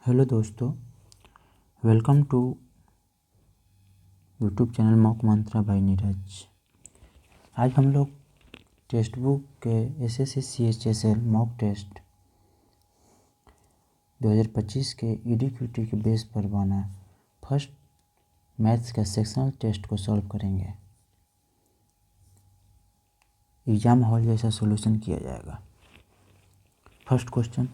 Hello दोस्तों, welcome to YouTube channel mock Mantra by Neeraj. आज हम लोग टेक्स्ट बुक के एसएससी सीएचएसएल मॉक टेस्ट 2025 के ईडीक्यूटी के बेस पर बना फर्स्ट मैथ्स का सेक्शनल टेस्ट को सॉल्व करेंगे। एग्जाम हॉल जैसा सॉल्यूशन किया जाएगा। First question,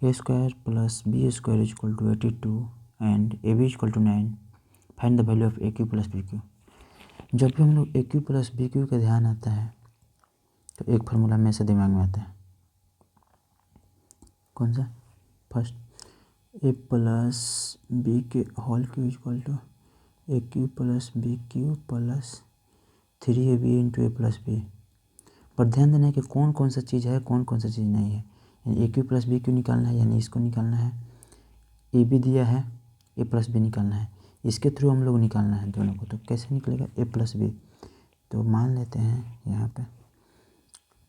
a square plus B square is equal to 82 and a b is equal to 9, find the value of a cube plus b cube. जब भी हम लोग ए cube plus b Q का ध्यान आता है तो एक फार्मूला हमेशा दिमाग में आता है। कौन सा? फर्स्ट, ए प्लस बी के whole cube is equal to a cube plus b cube plus 3ab into a plus b. पर ध्यान देना है कि कौन कौन सा चीज़ है, कौन कौन सा चीज़ नहीं है। यानी ए क्यू प्लस बी क्यू निकालना है, यानी इसको निकालना है। ए बी दिया है, ए प्लस बी निकालना है। इसके थ्रू हम लोग निकालना है दोनों को। तो कैसे निकलेगा? A plus B. तो मान लेते हैं यहाँ पे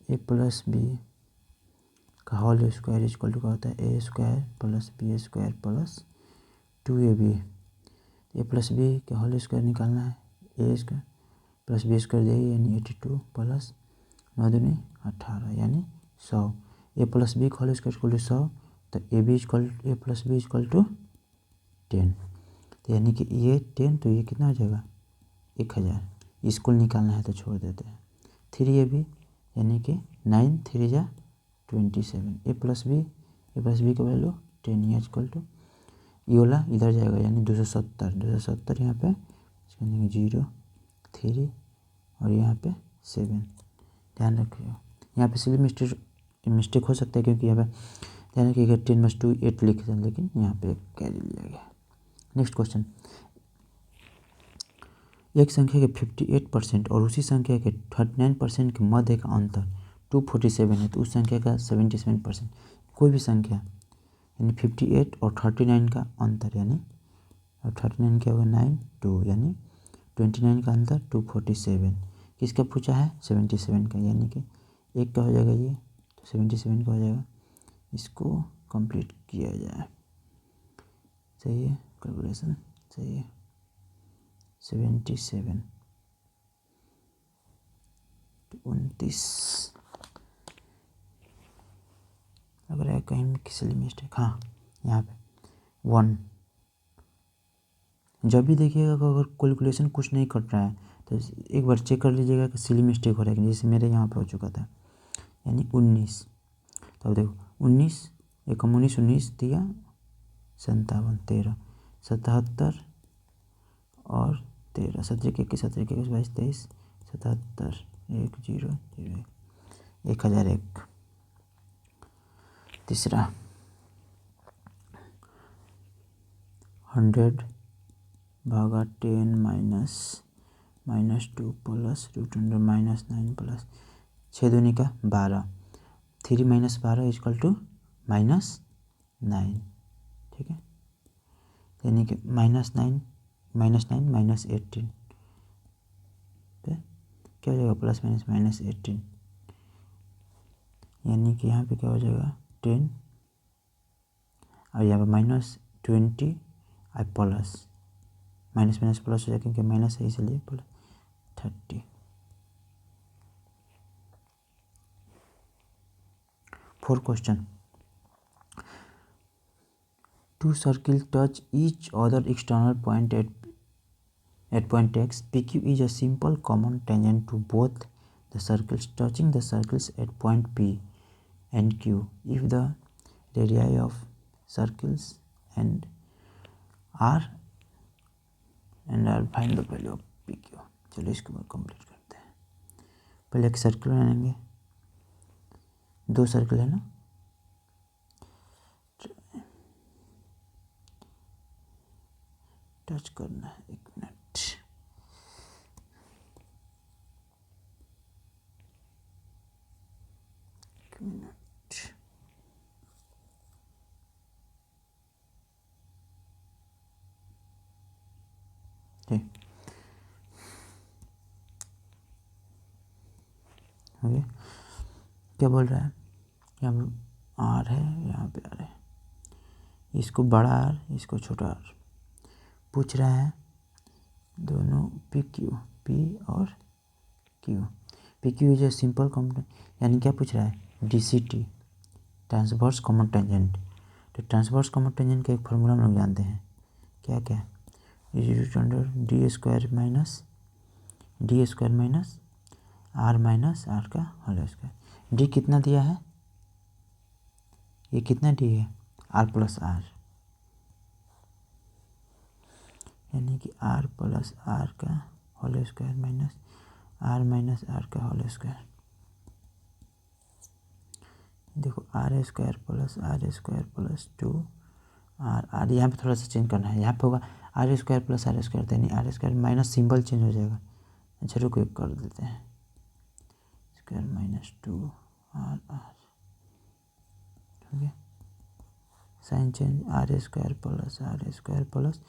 ए प्लस बी का whole square is equal to क्या होता है? A square plus B square plus 2ab। A plus B का होल स्क्वायर निकालना है, A square plus B square देगी यानी 82 प्लस 9 दूनी 18 यानी 100। ए प्लस बी का होल स्क्वायर इक्वल टू 100, तो A plus B equal to 10। तो यानी कि ये 10, तो ये कितना हो जाएगा? 1000। इसको निकालना है तो छोड़ देते हैं। 3ab यानी कि 9 3 जा 27। ए प्लस बी का वैल्यू 10 या इक्वल टू ये वाला इधर जाएगा यानी 270 यहाँ पे 0 3 और यहाँ पे 7। ध्यान रखिएगा, यहाँ पे सिली मिस्टेक हो सकता है क्योंकि यहाँ पे ध्यान रखिएगा 10 + 2 8 लिखे थे, लेकिन यहाँ पे कैरी लिया गया। नेक्स्ट क्वेश्चन, एक संख्या के 58% और उसी संख्या के 39% के मध्य का अंतर 247 है, तो उस संख्या का 77%। कोई भी संख्या यानी 58 और 39 का अंतर, यानी 39 क्या होगा? 9 2 यानी 29 का अंतर 247। किसका पूछा है? 77 का, यानी कि एक का हो जाएगा ये, तो 77 का हो जाएगा। इसको कंप्लीट किया जाए। सही है, कैलकुलेशन सही है। 77 29 लग रहा है कहीं किसी मिस्टेक। हाँ, यहाँ पे 1। जब भी देखिएगा अगर कैलकुलेशन कुछ नहीं कट रहा है तो एक बार चेक कर लीजिएगा कि सिली मिस्टेक हो रहा है, जैसे मेरे यहाँ पे हो चुका था, यानी 19। तो अब देखो 19 एकम 19 दिया 57 13 77 और 13 17 के 17 के 22 23 77 1 0 0 1001। तीसरा 100 भागा 10 -2 प्लस √100 -9 प्लस 6 दूनी का 12, 3 - 12 इक्वल टू -9। ठीक है, यानी कि -9 -18 पे क्या हो जाएगा? प्लस माइनस -18, यानी कि यहाँ पे क्या हो जाएगा? 10 और यहाँ पे -20 और प्लस माइनस प्लस हो जाएगा क्योंकि माइनस है इसलिए plus 30। Fourth question, two circle touch each other external point at point x. PQ is a simple common tangent to both the circles touching the circles at point P and Q if the radii of circles and are find the value of PQ। चलो इसके बाद complete करते हैं। पहले एक circle बनाएंगे, 2 circle है ना, टच करना है। 1 मिनट, ठीक हो गया। क्या बोल रहा है? यहाँ पे आर है, यहाँ पे आर है। इसको बड़ा आर, इसको छोटा आर। पूछ रहा है दोनों पी क्यू, पी और Q. P Q is a simple common, यानी क्या पूछ रहा है, D C T, transverse common tangent. तो ट्रांसवर्स कॉमन टेंजेंट का एक फार्मूला हम लोग जानते हैं, क्या क्या, is under d square minus r minus r का होल स्क्वायर। डी कितना दिया है, ये कितना डी है, आर प्लस आर, यानी कि आर प्लस आर का होल स्क्वायर माइनस आर का होल स्क्वायर। देखो आर स्क्वायर प्लस 2 आर यहाँ पे थोड़ा सा चेंज करना है, यहाँ पे होगा R square plus R square, यानी R square minus symbol change हो जाएगा। अच्छा रुको एक कर देते हैं, स्क्वायर माइनस 2 आर हो गया, sign change, r square plus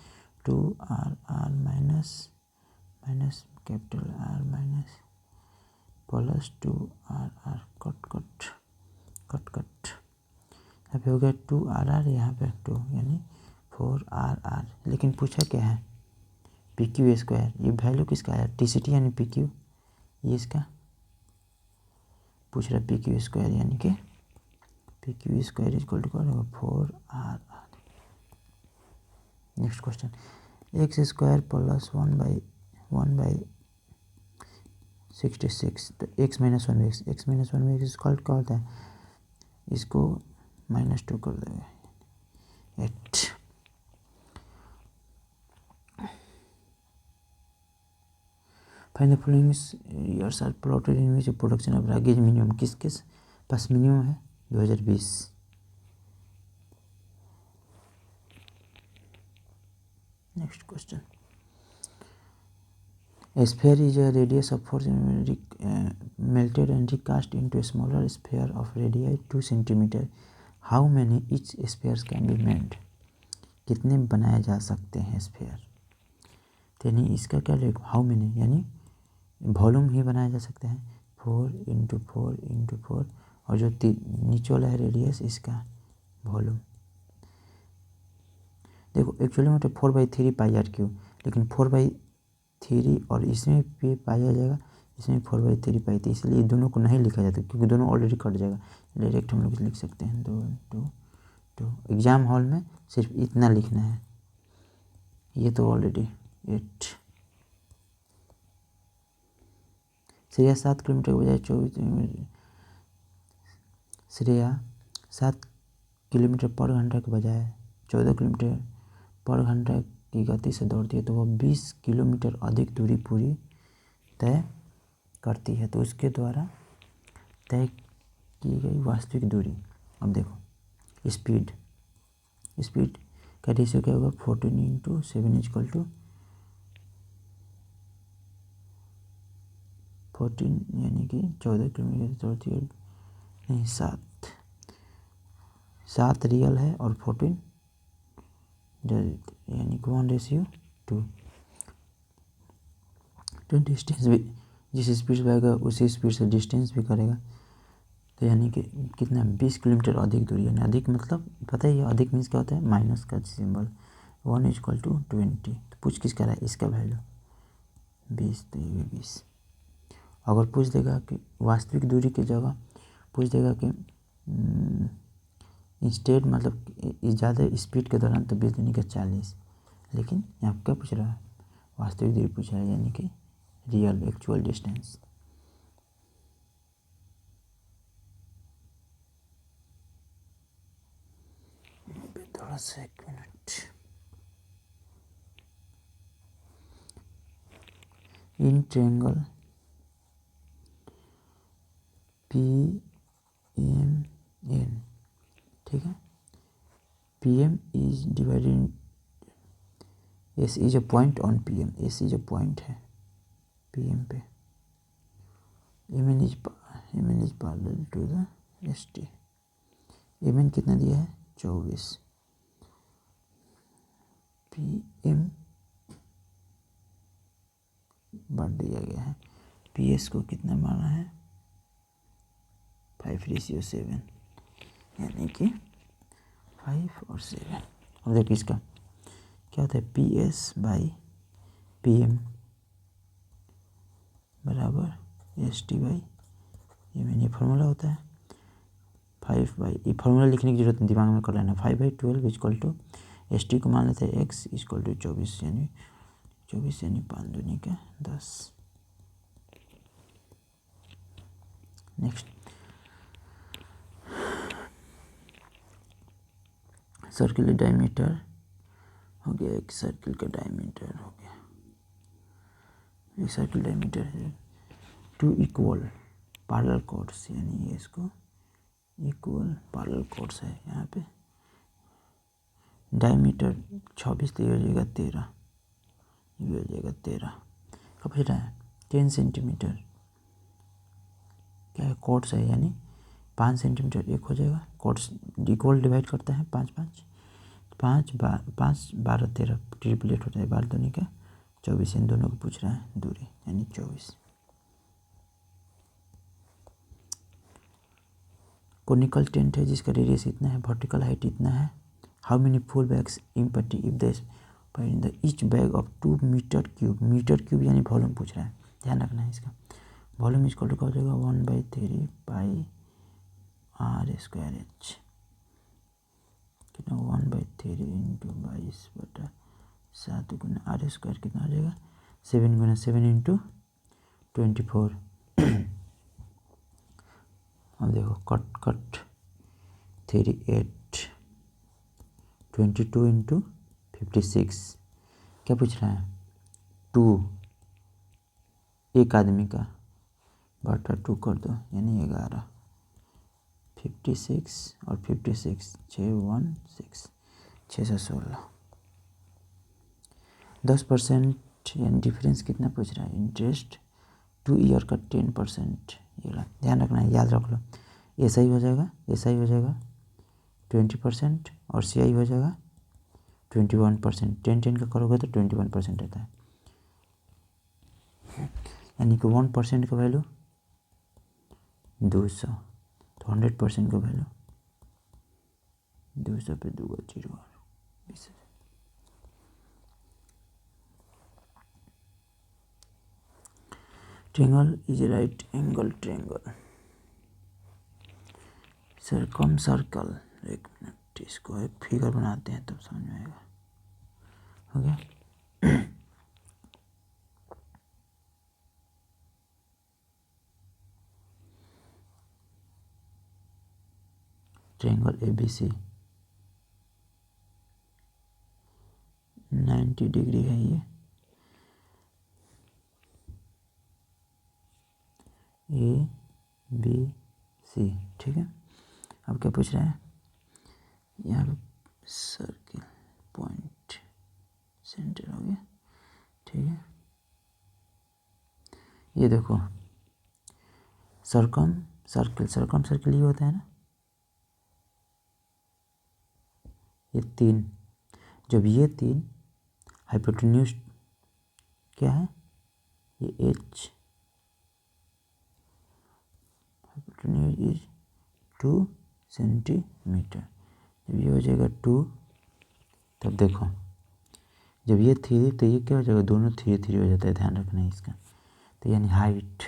2 r minus capital R minus plus 2 r cut यहाँ पे हो गया 2 आर, यहाँ पे 2 यानी 4 आर। लेकिन पूछा क्या है, पी क्यू स्क्वायर, ये वैल्यू किसका है, टी सी टी यानी पी क्यू, ये इसका पूछ रहा है पी क्यू स्क्वायर, यानी कि P Q square is equal to क्या होगा, 4 r. Next question, x square plus 1/66, तो एक्स माइनस वन में एक्स कॉल्ट क्या होता है, इसको -2 कर देंगे 8। Find the following years are plotted in which production of ragi is minimum, किसके पास मिनिमम है, 2020। Next question, A sphere is a radius of 4 melted and recast into a smaller sphere of radii 2 cm. How many each spheres can be made? कितने बनाए जा सकते हैं sphere, यानी इसका क्या लिखो, हाउ मेनी यानी वॉल्यूम ही बनाया जा सकते हैं, 4 × 4 × 4, और जो नीचे वाला है रेडियस, इसका वॉल्यूम। देखो एक्चुअली में तो 4/3 पाई आर क्यूब, लेकिन 4/3 और इसमें भी पाई आ जाएगा, इसमें 4/3 पाई थी, इसलिए दोनों को नहीं लिखा जाता क्योंकि दोनों ऑलरेडी कट जाएगा। डायरेक्ट हम लोग लिख सकते हैं 2 एग्जाम हॉल में सिर्फ इतना लिखना है, ये तो ऑलरेडी 8। श्रेया 7 किलोमीटर के बजाय 24, श्रेया 7 किलोमीटर पर घंटा के बजाय 14 किलोमीटर पर घंटा की गति से दौड़ती है, तो वह 20 किलोमीटर अधिक दूरी पूरी तय करती है। तो उसके द्वारा तय की गई वास्तविक दूरी, अब देखो स्पीड का रेशियो क्या होगा, 14 × 7 = 14, यानी कि 14 किलोमीटर दौड़ती है, नहीं 7 रियल है और 14 यानी कि 1:2। तो डिस्टेंस भी जिस स्पीड से आएगा उसी स्पीड से डिस्टेंस भी करेगा, तो यानी कि कितना 20 किलोमीटर अधिक दूरी, यानी अधिक मतलब पता ही है, अधिक मीन्स क्या होता है, माइनस का सिंबल, 1 = 20। तो पूछ किस रहा है, इसका वैल्यू 20, तो ये 20। अगर पूछ देगा कि वास्तविक दूरी की जगह पूछ देगा कि इंस्टेड मतलब ज़्यादा स्पीड के दौरान, तो 20×40, लेकिन यहाँ क्या पूछ रहा है, वास्तविक दूरी पूछ रहा है, यानी कि रियल एक्चुअल डिस्टेंस। थोड़ा सा 1 मिनट, इन ट्रायंगल PMN, ठीक है, PM is divided, S is a point on PM, S is a point है PM पे, MN is parallel to the ST। MN कितना दिया है, 24, PM बढ़ दिया गया है, PS को कितना माना है, 5:7, यानी कि 5 और 7। अब देखिए इसका क्या होता है, PS/PM बराबर ST/mn, ये फॉर्मूला होता है। 5 ये फार्मूला लिखने की जरूरत नहीं, दिमाग में कर लेना। 5/12 इक्वल टू ST को मान लेते हैं x इक्वल टू 24 यानी 5 दूनी का 10। नेक्स्ट सर्किल डायमीटर हो गया, एक सर्किल का डायमीटर हो गया, एक सर्किल डायमीटर है 2 इक्वल पैरेलल कॉर्ड्स, यानी ये इसको इक्वल पैरेलल कॉर्ड्स है। यहाँ पे डायमीटर 26 तो ये हो जाएगा 13, ये हो जाएगा 13 का पूछ रहा है 10 सेंटीमीटर क्या है, कॉर्ड्स है यानी 5 सेंटीमीटर एक हो जाएगा। कॉर्ड्स इक्वल डिवाइड करता है 5 5 5 12 13 ट्रिपलेट होता है, 12 दूनी का 24, इन दोनों को पूछ रहा है दूरी यानी 24। कोनिकल टेंट है जिसका रेडियस इतना है, वर्टिकल हाइट इतना है। How many full bags in पट्टी if the each bag of 2 metre cube, metre cube यानी वॉल्यूम पूछ रहा है, ध्यान रखना है इसका। वॉल्यूम इक्वल टू क्या हो जाएगा 1/3 पाई r²h, कितना 1/3 इंटू 22/7 गुना r² कितना हो जाएगा 7 गुना 7 इंटू 24। अब देखो कट 3 8 22 इंटू 56 क्या पूछ रहा है 2 एक आदमी का बटा 2 कर दो यानी 11, 56 और 56 616 616। 10% यानी डिफरेंस कितना पूछ रहा है, इंटरेस्ट 2 ईयर का 10%, ये ध्यान रखना है, याद रख लो। SI हो जाएगा 20% और CI हो जाएगा 21%। 10 का करोगे तो 21% रहता है, यानी कि 1% का वैल्यू 200, तो 100% का वैल्यू 200 पे 2 0 20। Triangle is right angle triangle, circumcircle, एक मिनट इसको एक फिगर बनाते हैं तब समझ में आएगा। हो गया ट्रेंगल ABC 90 डिग्री है ये, ABC ठीक है। अब क्या पूछ रहा है, यहाँ पे सर्किल पॉइंट सेंटर हो गया, ठीक है। ये देखो सर्कम सर्किल ये होता है ना, ये 3, जब ये 3 हाइपोटेन्यूज क्या है, ये H हाइपोटेन्यूज इज 2 सेंटीमीटर। जब ये हो जाएगा 2, तब देखो जब ये 3 तो ये क्या हो जाएगा, दोनों 3 हो जाता है, ध्यान रखना है इसका। तो यानी हाइट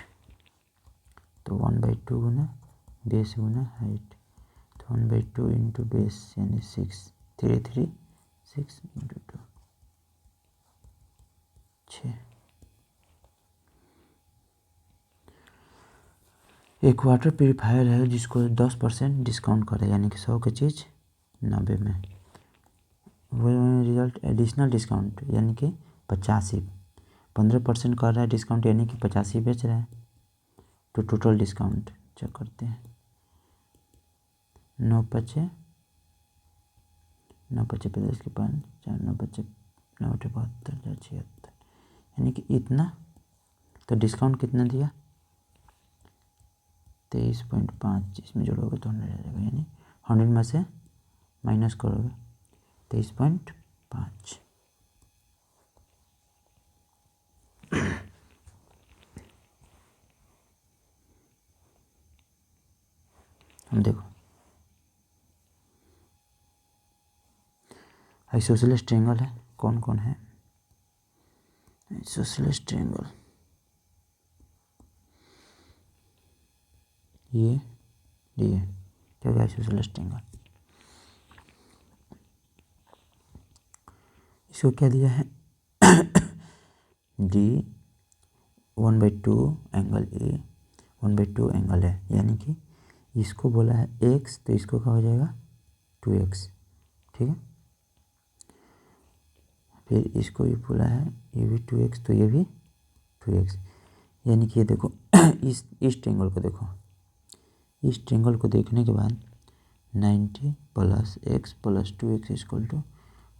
तो 1/2 गुना बेस गुना हाइट, तो 1/2 इंटू बेस यानी 6 3 3 6 इंटू 2 6। एक वाटर प्योरीफायर है जिसको 10% डिस्काउंट करे, यानी कि 100 की चीज़ 90 में, वो रिजल्ट एडिशनल डिस्काउंट यानी कि 85, 15% कर रहा है डिस्काउंट यानी कि 85 बेच रहा है। तो टोटल डिस्काउंट चेक करते हैं, 9 5 45 के 5 4 9 5 9 8 72 4 76, यानी कि इतना। तो डिस्काउंट कितना दिया 23.5, इसमें जोड़ोगे तो 100 आ जाएगा, यानी 100 में से माइनस करोगे 23.5। हम देखो आइसोसेलेस ट्रायंगल है, कौन कौन है आइसोसेलेस ट्रायंगल? ये क्या होगा आइसोसेलेस ट्रायंगल? इसको क्या दिया है डी 1/2 एंगल ए 1/2 एंगल है, यानी कि इसको बोला है x तो इसको क्या हो जाएगा 2x, ठीक है। फिर इसको भी बोला है ये भी 2x तो ये भी 2x, यानी कि ये देखो इस ट्रायंगल को देखो, इस ट्रायंगल को देखने के बाद 90 + x + 2x =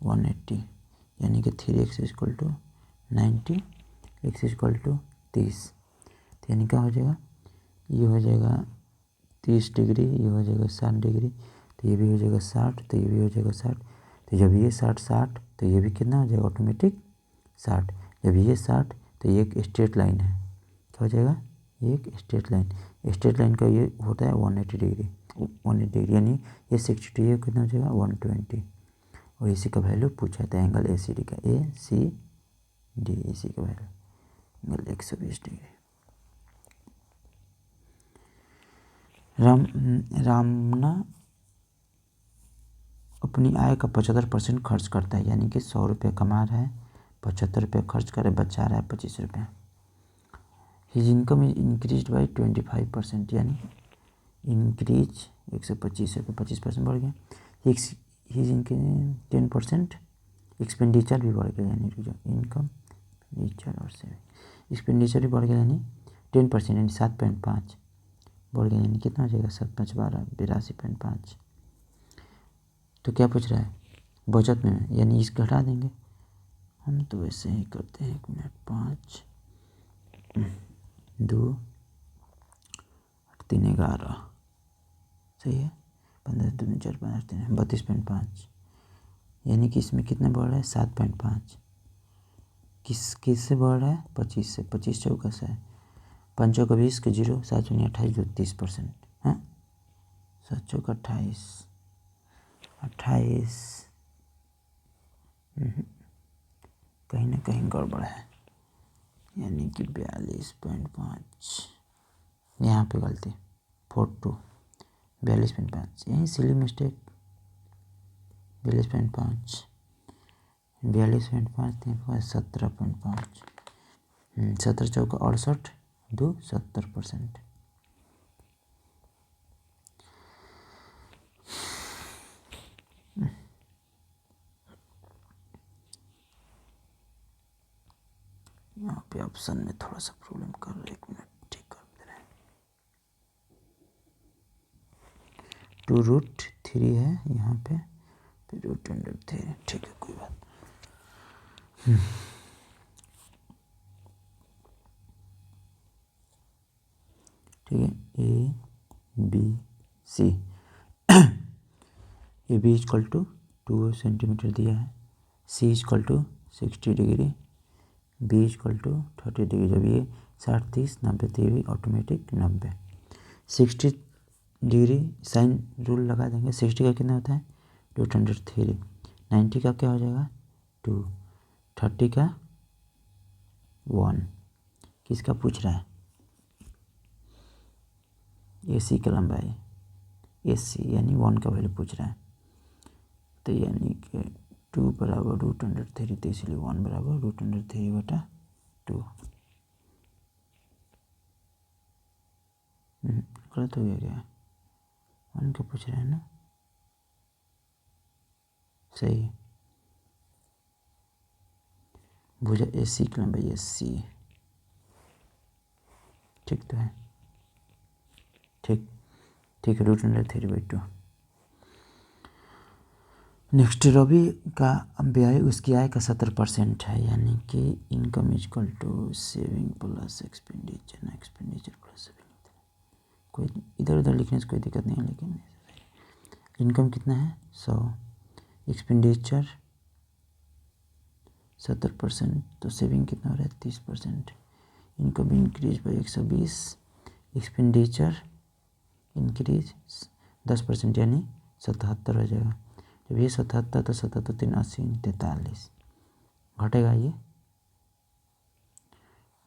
180, यानी कि 3x = 90, x = 30, तो यानी क्या हो जाएगा, ये हो जाएगा 30 डिग्री, ये हो जाएगा 60 डिग्री, तो ये भी हो जाएगा 60, तो ये भी हो जाएगा 60, तो जब ये 60 तो ये भी कितना हो जाएगा ऑटोमेटिक 60, जब ये 60 तो ये एक स्ट्रेट लाइन है, क्या हो जाएगा ये एक स्ट्रेट लाइन का ये होता है 180 डिग्री, यानी ये 62, ये कितना हो जाएगा 120, और इसी का वैल्यू पूछा था एंगल ACD का, ACD इसी का वैल्यू एंगल 120 डिग्री। रामना अपनी आय का 75% खर्च करता है, यानी कि 100 रुपये कमा रहा है, 75 रुपये खर्च करे, बचा रहा है 25 रुपये। His income is increase by 25%, यानी इंक्रीज 125 रुपये 25% बढ़ गया। हिज इनकम 10% एक्सपेंडिचर भी बढ़ गया, यानी जो इनकम एक्सपेंडिचर और सेविंग एक्सपेंडिचर भी बढ़ गया, यानी 10% यानी 7.5 बढ़ गया, यानी कितना हो जाएगा 7 × 5 = 12 82.5। तो क्या पूछ रहा है बचत में, यानी इस घटा देंगे, हम तो वैसे ही करते हैं 1 मिनट 5 2 3 11 सही है, 15 2 4 5 3 32.5, यानी कि इसमें कितना बढ़ रहा है 7.5, किस से बढ़ रहा है 25 से, 25 चौका से है, 5 चौका 20 के 0 7 × 28 जो 30%, हाँ 7 चौका 28 कहीं ना कहीं गड़बड़ है, यानी कि 42.5, यहाँ पे गलती 42 42.5, यही सिली मिस्टेक 42.5 17.5 17 चौका 68 2 70%। यहाँ पे ऑप्शन में थोड़ा सा प्रॉब्लम कर रहे, 1 मिनट ठीक कर दे रहे हैं। 2√3 है यहाँ पे, फिर √3, ठीक है कोई बात। ठीक है ABC AB = 2 सेंटीमीटर दिया है, C = 60 डिग्री, B = 30 डिग्री, जब ये 60 30 90 तो ये भी ऑटोमेटिक 90। 60 डिग्री साइन रूल लगा देंगे, 60 का कितना होता है √3, 90 का क्या हो जाएगा 2, 30 का 1, किसका पूछ रहा है AC का लंबाई AC, यानी 1 का वैल्यू पूछ रहा है, तो यानी कि 2 = √3, तो इसलिए 1 = √3/2। गलत हो गया क्या, 1 का पूछ रहा है ना, सही है। भुजा AC की लंबाई AC, ठीक तो है, ठीक है √3/2। नेक्स्ट रवि का व्यय उसकी आय का 70% है, यानी कि इनकम = सेविंग + एक्सपेंडिचर ना एक्सपेंडिचर + सेविंग, कोई इधर उधर लिखने से कोई दिक्कत नहीं है, लेकिन इनकम कितना है 100, एक्सपेंडिचर 70%, तो सेविंग कितना हो रहा है 30%, income increase by 120, expenditure increase 10% यानी 77 हो जाएगा, जब ये 77 तो 77 3 80 43 घटेगा ये।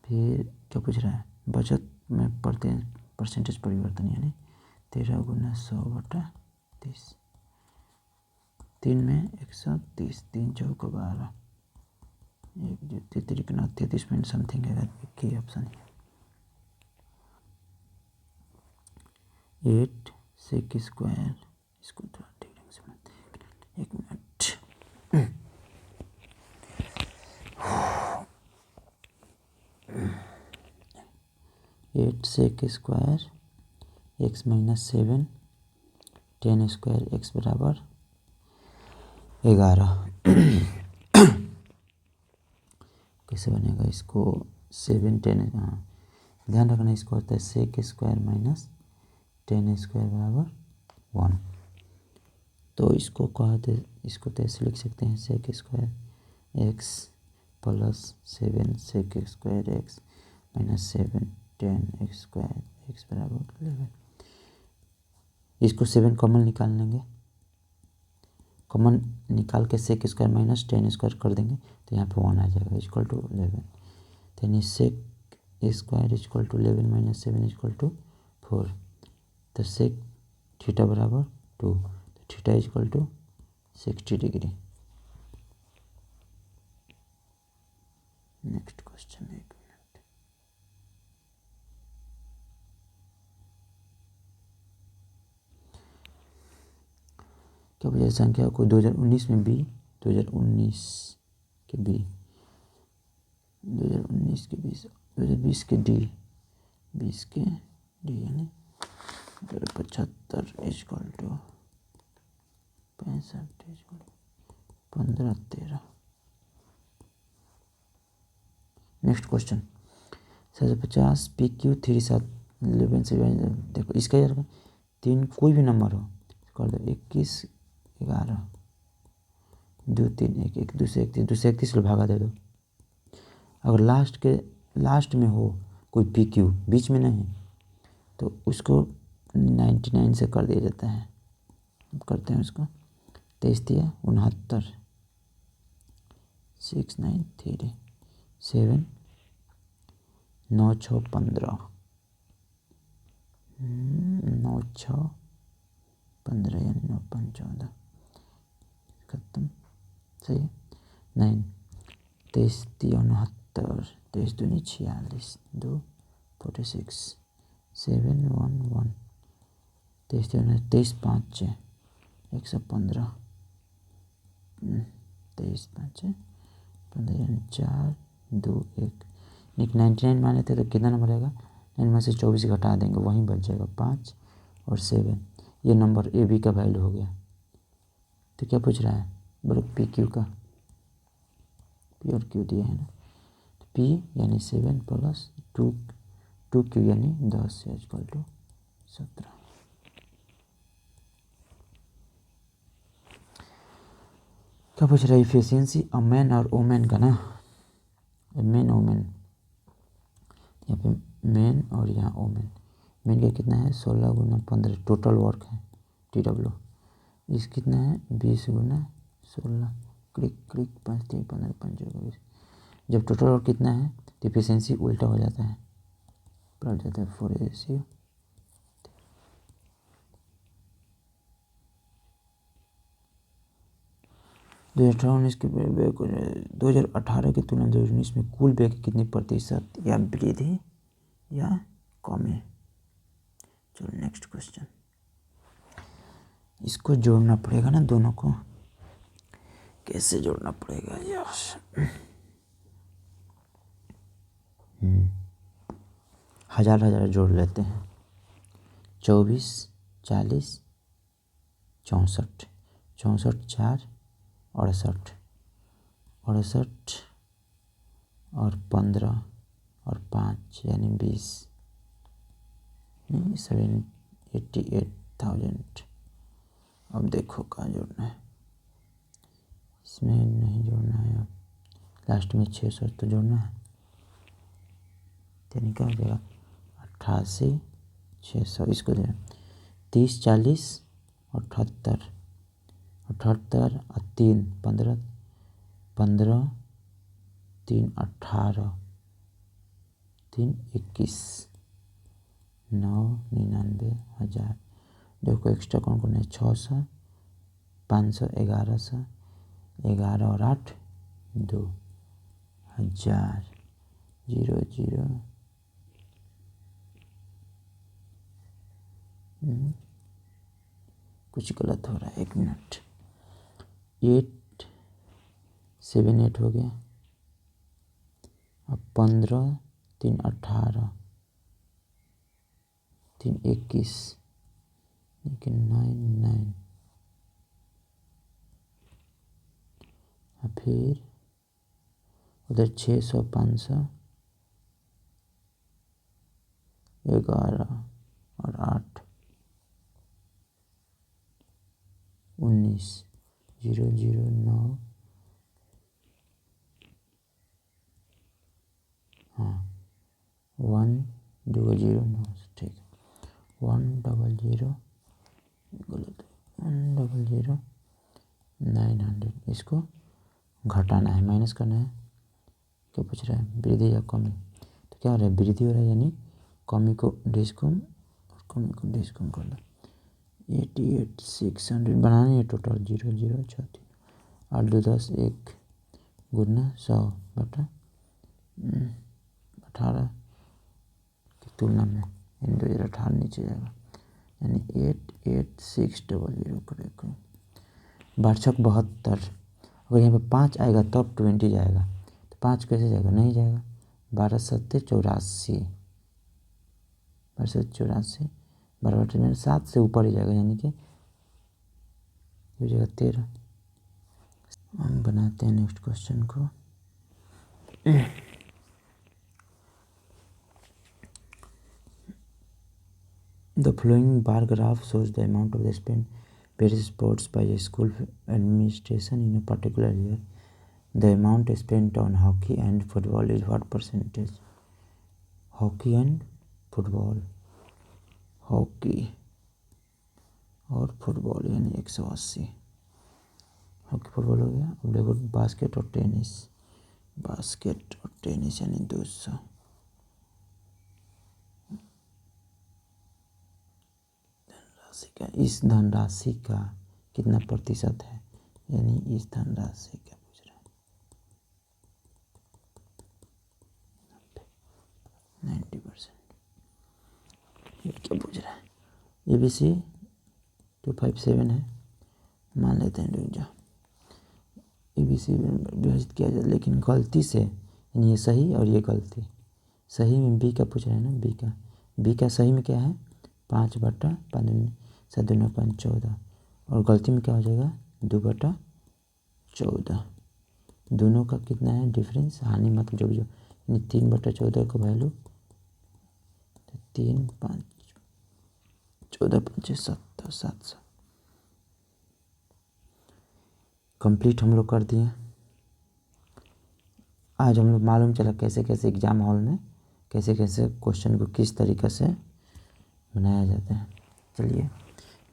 फिर क्या पूछ रहा है, बचत में परसेंटेज परिवर्तन यानी 13 गुना 100/30 3 में 130 3 चौको 12 1 तिरिकना 33 पॉइंट समथिंग है। की ऑप्शन है 8 सेक स्क्वायर। इसको थोड़ा ठीक ढंग से बनाते हैं, 1 minute. 8 sec square x minus 7 10 square x बराबर 11। कैसे बनेगा इसको 7 10, हाँ ध्यान रखना इसको होता है सेक स्क्वायर माइनस 10 स्क्वायर बराबर 1। तो इसको कहते, इसको तो ऐसे लिख सकते हैं sec square x plus 7 sec square x minus 7 10 x square x बराबर 11। इसको 7 कॉमन निकाल लेंगे, कॉमन निकाल के सेक स्क्वायर माइनस 10 स्क्वायर कर देंगे तो यहाँ पे 1 आ जाएगा इक्वल टू 11। तो यानी sec square equal to 11 minus 7 equal to 4। तो सेक थीटा बराबर 2, तो theta equal to 60 degree. Next question, 1 minute. क्या वजह संख्या को 2019 में बी 2019 के बी 2019 के 20 2020 के डी 20 के डी यानी 75 equal to 65 equal 15 13। Next question 750 PQ 3 7 11 से देखो इसका यार 3 कोई भी नंबर हो कर दो 21 11 2 3 1 1 2 से 31 भागा दे दो। अगर लास्ट में हो कोई PQ बीच में नहीं तो उसको 99 से कर दिया जाता है। करते हैं उसको 23 69 6 9 3 7 9 6 15 9 6 15 यानी 9 5 14 खत्म। सही है 9 23 69 23 दूनी 46 2 46 7 1 1 23 23 5 6 115 23 5 15 यानी 4 2 1। 99 माने थे तो कितना नंबर रहेगा, 9 में से 24 घटा देंगे वहीं बच जाएगा 5 और 7। ये नंबर ए बी का वैल्यू हो गया। तो क्या पूछ रहा है बोलो पी क्यू का, पी और क्यू दिया है ना। तो पी यानी 7 प्लस 2 क्यू यानी 10 इक्वल टू 17। क्या पूछ रहा है इफिशियंसी अ मैन और वोमेन का ना, मैन वोमेन, यहाँ पे मैन और यहाँ वोमेन। मैन का कितना है 16 गुना 15 टोटल वर्क है TW। इस कितना है 20 गुना 16 क्लिक क्लिक 5 3 15 5 20। जब टोटल वर्क कितना है तो इफिशियंसी उल्टा हो जाता है, पलट जाता है 4 रेशियो। दो 2018 की तुलना में 2019 में कुल व्यय की कितनी प्रतिशत या वृद्धि या कमी। चलो नेक्स्ट क्वेश्चन, इसको जोड़ना पड़ेगा ना दोनों को, कैसे जोड़ना पड़ेगा यार। हजार जोड़ लेते हैं 24 40 64 64 4 68 68 और 15 और 5 यानी 20 788,000। अब देखो कहाँ जोड़ना है, इसमें नहीं जोड़ना है, अब लास्ट में 600 तो जोड़ना है। यानी क्या हो जाएगा 88 600। इसको दे 30 40 78 78 और 3 15 15 3 18 3 21 9 99 1000। देखो एक्स्ट्रा कौन कौन है 600 500 1100 11 और 8 2000 0 0 कुछ गलत हो रहा है 1 मिनट 8 7 8 हो गया। अब 15 3 18 3 21 लेकिन 9 9 फिर उधर 600 500 11 और 8 19 0 0 9 हाँ 1 2 0 9 ठीक है 1 0 0 गलत 1 0 0 900 इसको घटाना है माइनस करना है। क्या पूछ रहा है वृद्धि या कमी तो क्या हो रहा है वृद्धि हो रहा है यानी कमी को डिस्कम और कमी को डिस्कम कर दो 88 600 बनाना है टोटल 0 0 6 3 8 2 10 1 गुना 100 बटा 18 की तुलना में इन 2018 नीचे जाएगा यानी 88600 करेक्ट। वार्षिक 72 अगर यहाँ पे 5 आएगा तब 20 जाएगा तो 5 कैसे जाएगा नहीं जाएगा 12 7 84 12 84 12 में 7 से ऊपर ही जाएगा यानी कि हो जाएगा 13। हम बनाते हैं नेक्स्ट क्वेश्चन को। The following bar graph shows the amount of the spent various sports by a school administration in a particular year. The amount spent on hockey and football is what percentage? Hockey and football hockey और football यानी 180 hockey football हो गया। अब देखो basket और tennis यानी 200 इस धनराशि का कितना प्रतिशत है यानी इस धनराशि का पूछ रहा है 90%। ये क्या पूछ रहा है ABC 257 है मान लेते हैं रुक जाओ ABC विभाजित किया जाए लेकिन गलती से यानी ये सही और ये गलती सही में B का पूछ रहा है ना B का सही में क्या है 5 बटा 5 7 2 9 5 14 और गलती में क्या हो जाएगा 2 बटा 14 दोनों का कितना है डिफरेंस हानि मतलब जो यानी 3 बटा 14 का वैल्यू 3 5 14 5 7 700 कंप्लीट हम लोग कर दिए। आज हम लोग मालूम चला कैसे कैसे एग्ज़ाम हॉल में कैसे कैसे क्वेश्चन को किस तरीक़े से बनाया जाता है। चलिए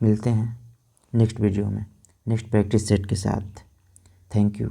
मिलते हैं नेक्स्ट वीडियो में नेक्स्ट प्रैक्टिस सेट के साथ। Thank you.